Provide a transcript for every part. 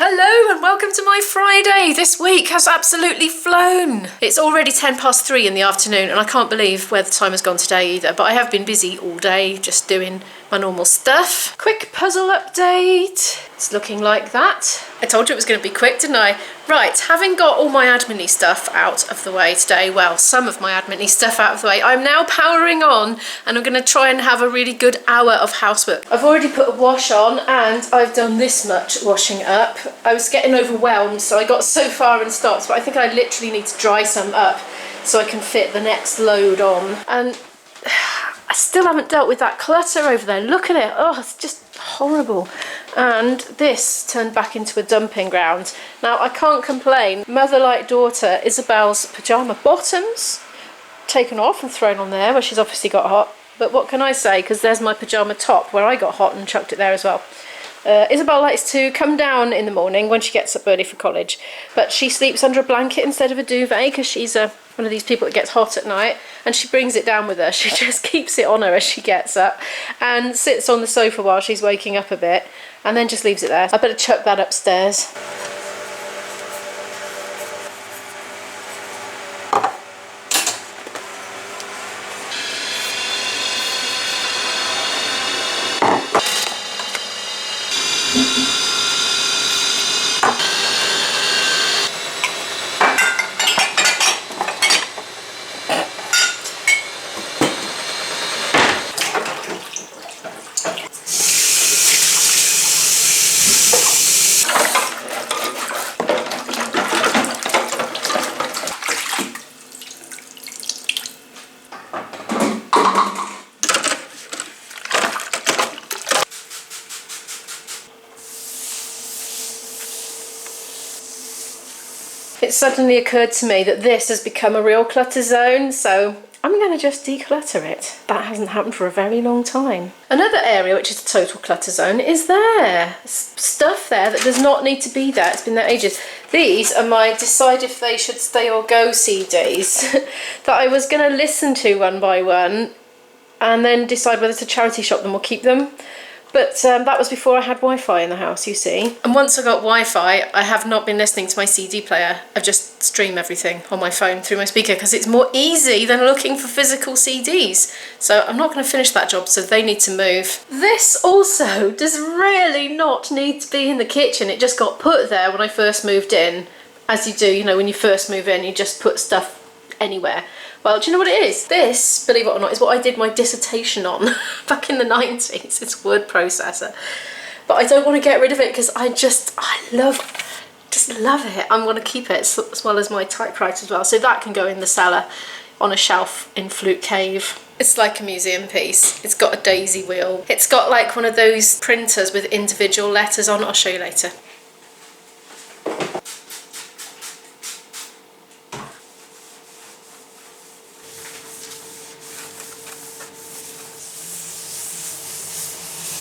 Hello and welcome to my Friday. This week has absolutely flown. It's already 3:10 in the afternoon and I can't believe where the time has gone today either, but I have been busy all day just doing my normal stuff. Quick puzzle update. It's looking like that. I told you it was going to be quick, didn't I? Right, having got all my admin-y stuff out of the way today, well, some of my admin-y stuff out of the way, I'm now powering on and I'm going to try and have a really good hour of housework. I've already put a wash on and I've done this much washing up. I was getting overwhelmed, so I got so far and stopped, but I think I literally need to dry some up so I can fit the next load on. And I still haven't dealt with that clutter over there. Look at it. Oh, it's just horrible. And this turned back into a dumping ground. Now, I can't complain. Mother like daughter, Isabel's pyjama bottoms taken off and thrown on there where she's obviously got hot. But what can I say? Because there's my pyjama top where I got hot and chucked it there as well. Isabel likes to come down in the morning when she gets up early for college, but she sleeps under a blanket instead of a duvet because she's one of these people that gets hot at night, and she brings it down with her. She just keeps it on her as she gets up and sits on the sofa while she's waking up a bit and then just leaves it there. I better chuck that upstairs. It suddenly occurred to me that this has become a real clutter zone, so I'm going to just declutter it. That hasn't happened for a very long time. Another area which is a total clutter zone is there. Stuff there that does not need to be there. It's been there ages. These are my decide if they should stay or go CDs that I was going to listen to one by one and then decide whether to charity shop them or keep them. But that was before I had Wi-Fi in the house, you see. And once I got Wi-Fi, I have not been listening to my CD player. I just stream everything on my phone through my speaker because it's more easy than looking for physical CDs. So I'm not going to finish that job, so they need to move. This also does really not need to be in the kitchen. It just got put there when I first moved in. As you do, you know, when you first move in, you just put stuff anywhere. Well, do you know what it is? This, believe it or not, is what I did my dissertation on back in the 90s. It's a word processor. But I don't want to get rid of it because I love it. I'm going to keep it as well as my typewriter as well. So that can go in the cellar on a shelf in Flute Cave. It's like a museum piece. It's got a daisy wheel. It's got like one of those printers with individual letters on. I'll show you later.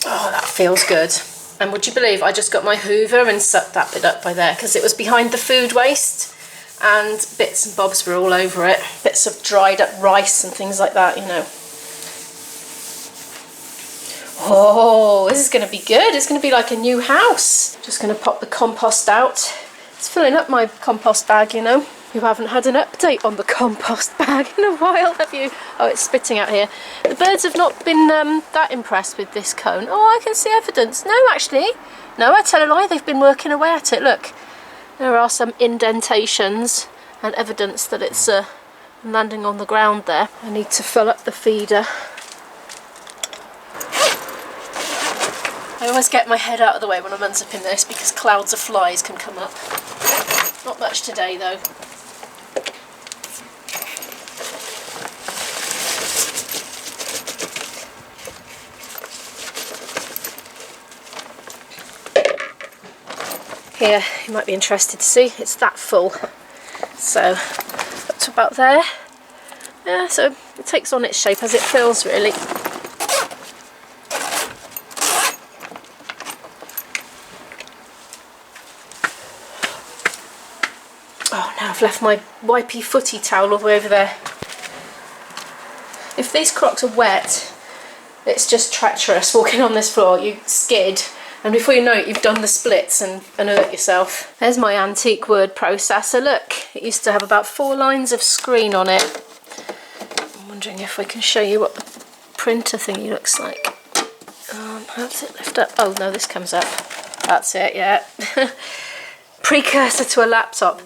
Oh, that feels good. And would you believe I just got my Hoover and sucked that bit up by there because it was behind the food waste and bits and bobs were all over it. Bits of dried up rice and things like that, you know. Oh, this is going to be good. It's going to be like a new house. Just going to pop the compost out. It's filling up my compost bag, you know. You haven't had an update on the compost bag in a while, have you? Oh, it's spitting out here. The birds have not been that impressed with this cone. Oh, I can see evidence. No, actually. No, I tell a lie. They've been working away at it. Look, there are some indentations and evidence that it's landing on the ground there. I need to fill up the feeder. I always get my head out of the way when I'm unzipping this because clouds of flies can come up. Not much today, though. Here, you might be interested to see, it's that full. So, up to about there. Yeah, so it takes on its shape as it fills, really. Oh, now I've left my wipey footy towel all the way over there. If these crocs are wet, it's just treacherous walking on this floor. You skid And before you know it, you've done the splits and hurt yourself. There's my antique word processor. Look, it used to have about 4 lines of screen on it. I'm wondering if I can show you what the printer thingy looks like. How does it lift up? Oh no, this comes up. That's it, yeah. Precursor to a laptop.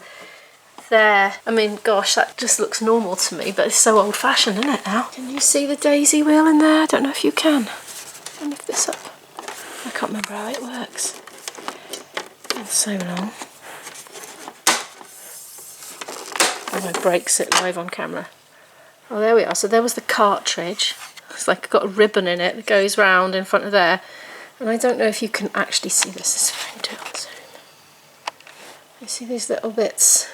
There. I mean, gosh, that just looks normal to me, but it's so old-fashioned, isn't it now? Can you see the daisy wheel in there? I don't know if you can. I'll lift this up. I can't remember how it works. It's so long. Oh, it breaks it live on camera. Oh, there we are. So there was the cartridge. It's like got a ribbon in it that goes round in front of there. And I don't know if you can actually see this. This is very down soon. You see these little bits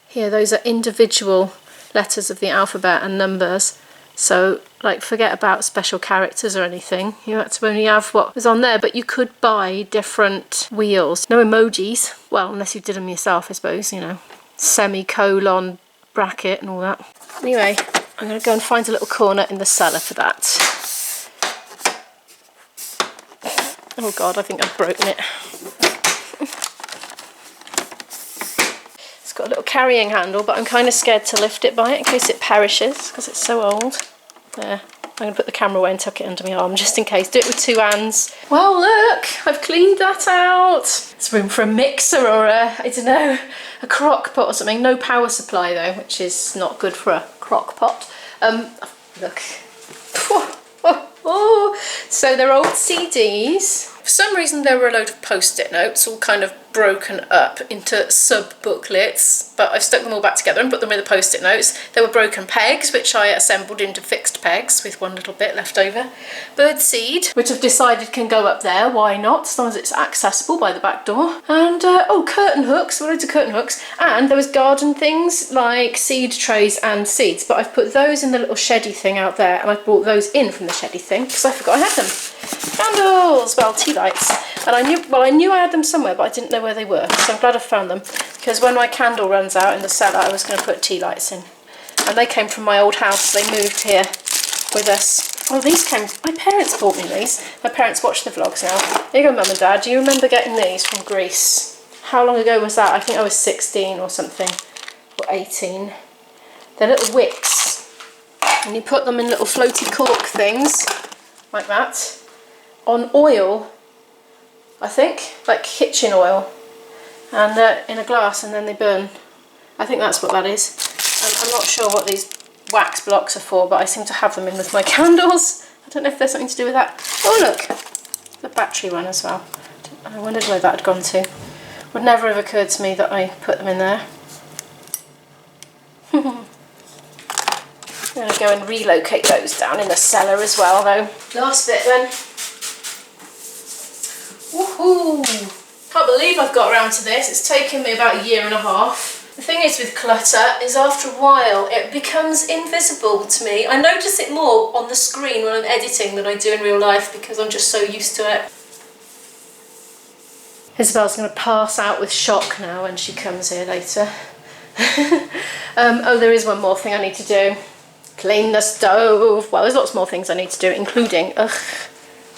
here? Those are individual letters of the alphabet and numbers. So, like, forget about special characters or anything. You had to only have what was on there, but you could buy different wheels. No emojis. Well, unless you did them yourself, I suppose, you know. Semicolon, bracket and all that. Anyway, I'm going to go and find a little corner in the cellar for that. Oh God, I think I've broken it. It's got a little carrying handle, but I'm kind of scared to lift it by it in case it perishes, because it's so old. There, I'm going to put the camera away and tuck it under my arm just in case. Do it with 2 hands. Well, look, I've cleaned that out. It's room for a mixer or a, I don't know, a crock pot or something. No power supply though, which is not good for a crock pot. Look. So they're old CDs. For some reason there were a load of post-it notes all kind of broken up into sub-booklets, but I've stuck them all back together and put them with the post-it notes. There were broken pegs, which I assembled into fixed pegs with one little bit left over. Birdseed, which I've decided can go up there, why not, as long as it's accessible by the back door. And, oh, curtain hooks, loads of curtain hooks. And there was garden things like seed trays and seeds, but I've put those in the little sheddy thing out there, and I brought those in from the sheddy thing because I forgot I had them. Candles, well, tea lights. And I knew I had them somewhere, but I didn't know where they were, so I'm glad I found them, because when my candle runs out in the cellar, I was going to put tea lights in. And they came from my old house. They moved here with us. Oh, these came, my parents bought me these. My parents watch the vlogs now. Here you go, Mum and Dad. Do you remember getting these from Greece? How long ago was that? I think I was 16 or something, or 18. They're little wicks, and you put them in little floaty cork things, like that, on oil, I think, like kitchen oil, and in a glass, and then they burn. I think that's what that is. I'm not sure what these wax blocks are for, but I seem to have them in with my candles. I don't know if there's something to do with that. Oh look, the battery one as well. I wondered where that had gone to. Would never have occurred to me that I put them in there. I'm going to go and relocate those down in the cellar as well though. Last bit then. Woohoo! Can't believe I've got around to this. It's taken me about 1.5 years. The thing is with clutter is after a while it becomes invisible to me. I notice it more on the screen when I'm editing than I do in real life because I'm just so used to it. Isabel's going to pass out with shock now when she comes here later. Oh, there is one more thing I need to do. Clean the stove. Well, there's lots more things I need to do, including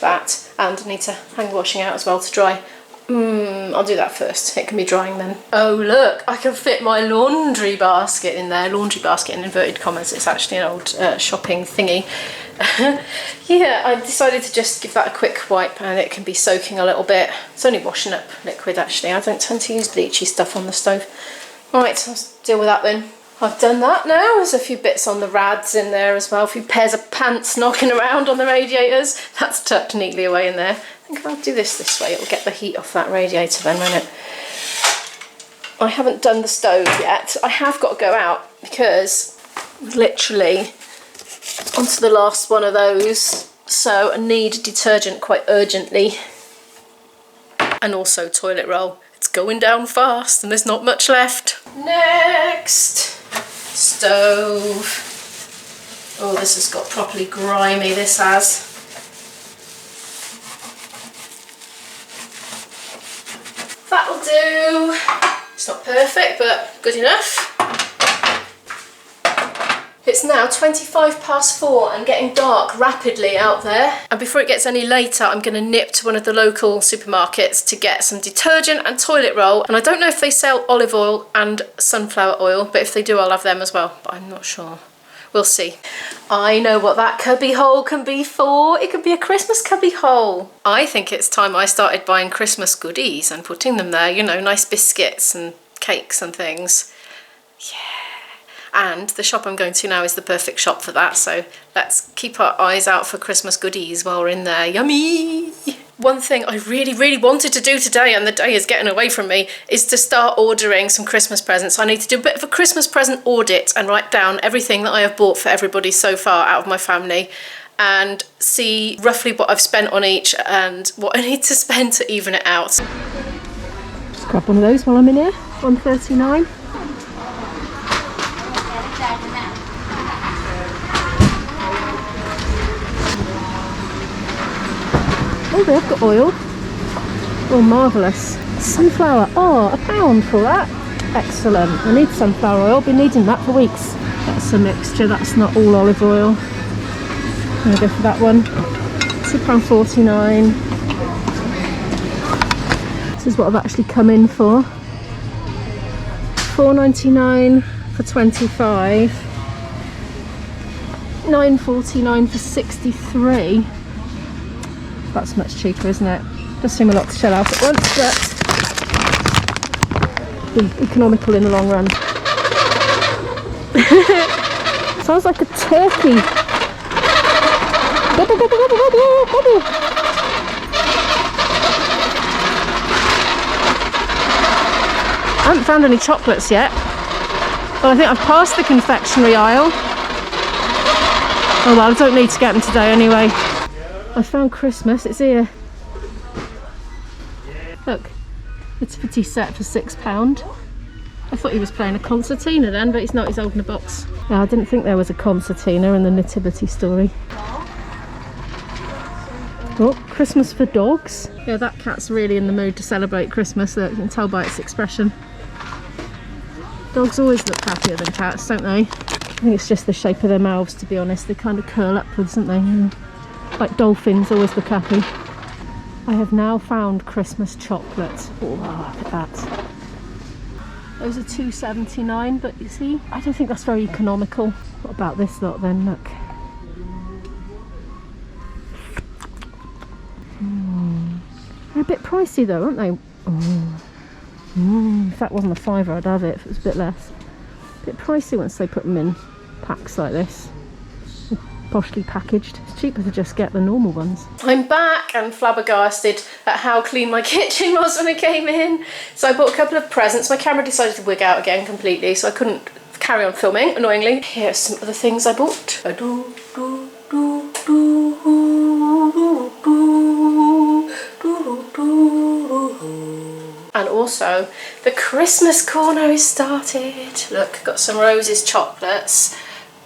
that, and I need to hang washing out as well to dry. I'll do that first. It can be drying then. Oh look, I can fit my laundry basket in there. Laundry basket in inverted commas. It's actually an old shopping thingy. Yeah, I decided to just give that a quick wipe, and it can be soaking a little bit. It's only washing up liquid actually. I don't tend to use bleachy stuff on the stove. Right, so let's deal with that then. I've done that now. There's a few bits on the rads in there as well. A few pairs of pants knocking around on the radiators. That's tucked neatly away in there. I think if I'll do this way, it'll get the heat off that radiator then, won't it? I haven't done the stove yet. I have got to go out because literally onto the last one of those. So I need detergent quite urgently. And also toilet roll. It's going down fast and there's not much left. Next. Stove. Oh, this has got properly grimy, this has. That'll do. It's not perfect, but good enough. It's now 4:25 and getting dark rapidly out there. And before it gets any later, I'm going to nip to one of the local supermarkets to get some detergent and toilet roll. And I don't know if they sell olive oil and sunflower oil, but if they do, I'll have them as well. But I'm not sure. We'll see. I know what that cubby hole can be for. It could be a Christmas cubby hole. I think it's time I started buying Christmas goodies and putting them there. You know, nice biscuits and cakes and things. Yeah. And the shop I'm going to now is the perfect shop for that. So let's keep our eyes out for Christmas goodies while we're in there. Yummy! One thing I really wanted to do today, and the day is getting away from me, is to start ordering some Christmas presents. I need to do a bit of a Christmas present audit and write down everything that I have bought for everybody so far out of my family and see roughly what I've spent on each and what I need to spend to even it out. Just grab one of those while I'm in here. $1.39. Oh, they've got oil. Oh, marvellous. Sunflower. Oh, £1 for that. Excellent. I need sunflower oil. Been needing that for weeks. That's a mixture. That's not all olive oil. I'm going to go for that one. £2.49. This is what I've actually come in for. $4.99 for 25. $9.49 for 63. That's much cheaper, isn't it? Does seem a lot to shell out at once, but economical in the long run. Sounds like a turkey. Bubble, bubble, bubble, bubble, bubble. I haven't found any chocolates yet. Well, I think I've passed the confectionery aisle. Oh well, I don't need to get them today anyway. I found Christmas, it's here. Look, nativity set for £6. I thought he was playing a concertina then, but he's not, he's holding a box. Yeah, I didn't think there was a concertina in the nativity story. Oh, Christmas for dogs. Yeah, that cat's really in the mood to celebrate Christmas, you can tell by its expression. Dogs always look happier than cats, don't they? I think it's just the shape of their mouths, to be honest. They kind of curl upwards, don't they? Like dolphins always look happy. I have now found Christmas chocolate. Oh, look at that. Those are $2.79, but you see, I don't think that's very economical. What about this lot then? Look. They're a bit pricey though, aren't they? If that wasn't a £5, I'd have it if it was a bit less. A bit pricey once they put them in packs like this. Poshly packaged. It's cheaper to just get the normal ones. I'm back and flabbergasted at how clean my kitchen was when I came in. So I bought a couple of presents. My camera decided to wig out again completely, so I couldn't carry on filming, annoyingly. Here's some of the things I bought. And also, the Christmas corner is started. Look, got some Rose's chocolates,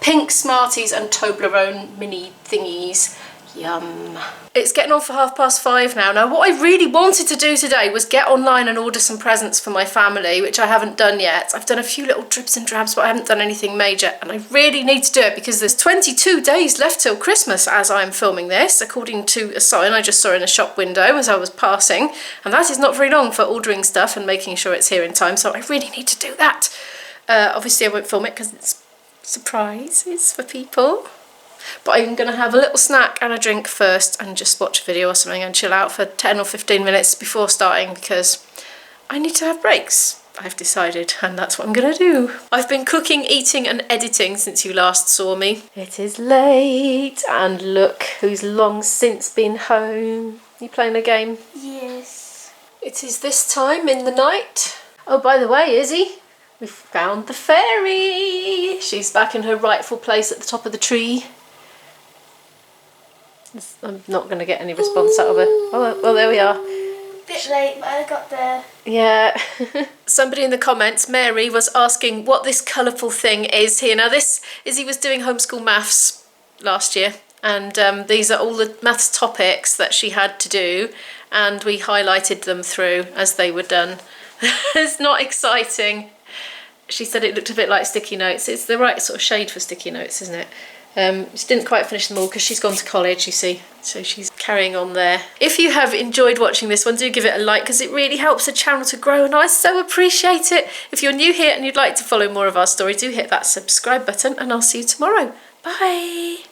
pink Smarties and Toblerone mini thingies. Yum. It's getting on for 5:30 now. Now, what I really wanted to do today was get online and order some presents for my family, which I haven't done yet. I've done a few little drips and drabs, but I haven't done anything major, and I really need to do it because there's 22 days left till Christmas as I'm filming this, according to a sign I just saw in a shop window as I was passing, and that is not very long for ordering stuff and making sure it's here in time, so I really need to do that. Obviously I won't film it because it's surprises for people. But I'm going to have a little snack and a drink first and just watch a video or something and chill out for 10 or 15 minutes before starting because I need to have breaks, I've decided, and that's what I'm going to do. I've been cooking, eating and editing since you last saw me. It is late and look who's long since been home. You playing a game? Yes. It is this time in the night. Oh, by the way, Izzy, we found the fairy. She's back in her rightful place at the top of the tree. I'm not going to get any response out of her. Oh, well, there we are. Bit late, but I got there. Yeah. Somebody in the comments, Mary, was asking what this colourful thing is here. Now this, Izzy was doing homeschool maths last year, and these are all the maths topics that she had to do, and we highlighted them through as they were done. It's not exciting. she said it looked a bit like sticky notes. It's the right sort of shade for sticky notes, isn't it? She didn't quite finish them all because she's gone to college, you see, so she's carrying on there. If you have enjoyed watching this one, do give it a like because it really helps the channel to grow and I so appreciate it. If you're new here and you'd like to follow more of our story, do hit that subscribe button and I'll see you tomorrow. Bye!